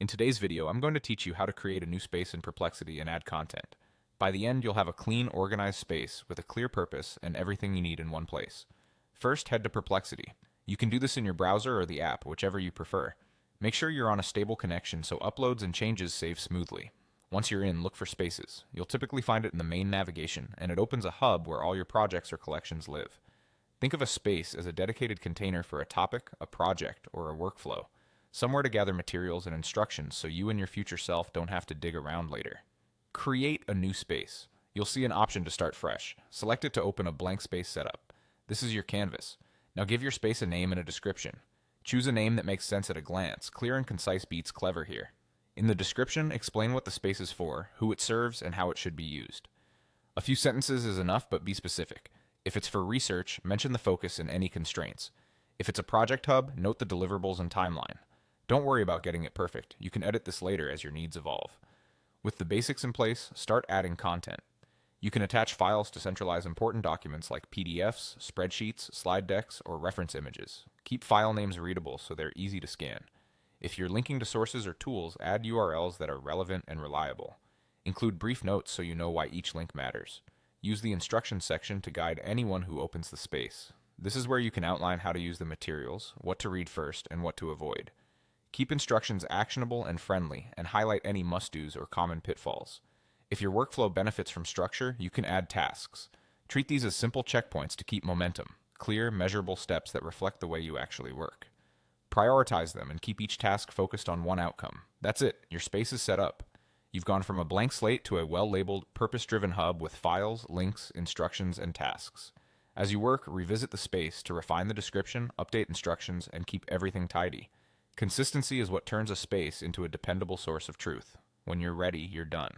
In today's video, I'm going to teach you how to create a new space in Perplexity and add content. By the end, you'll have a clean, organized space with a clear purpose and everything you need in one place. First, head to Perplexity. You can do this in your browser or the app, whichever you prefer. Make sure you're on a stable connection so uploads and changes save smoothly. Once you're in, look for spaces. You'll typically find it in the main navigation, and it opens a hub where all your projects or collections live. Think of a space as a dedicated container for a topic, a project, or a workflow. Somewhere to gather materials and instructions so you and your future self don't have to dig around later. Create a new space. You'll see an option to start fresh. Select it to open a blank space setup. This is your canvas. Now give your space a name and a description. Choose a name that makes sense at a glance. Clear and concise beats clever here. In the description, explain what the space is for, who it serves, and how it should be used. A few sentences is enough, but be specific. If it's for research, mention the focus and any constraints. If it's a project hub, note the deliverables and timeline. Don't worry about getting it perfect. You can edit this later as your needs evolve. With the basics in place, start adding content. You can attach files to centralize important documents like PDFs, spreadsheets, slide decks, or reference images. Keep file names readable so they're easy to scan. If you're linking to sources or tools, add URLs that are relevant and reliable. Include brief notes so you know why each link matters. Use the instructions section to guide anyone who opens the space. This is where you can outline how to use the materials, what to read first, and what to avoid. Keep instructions actionable and friendly, and highlight any must-dos or common pitfalls. If your workflow benefits from structure, you can add tasks. Treat these as simple checkpoints to keep momentum, clear, measurable steps that reflect the way you actually work. Prioritize them and keep each task focused on one outcome. That's it, your space is set up. You've gone from a blank slate to a well-labeled, purpose-driven hub with files, links, instructions, and tasks. As you work, revisit the space to refine the description, update instructions, and keep everything tidy. Consistency is what turns a space into a dependable source of truth. When you're ready, you're done.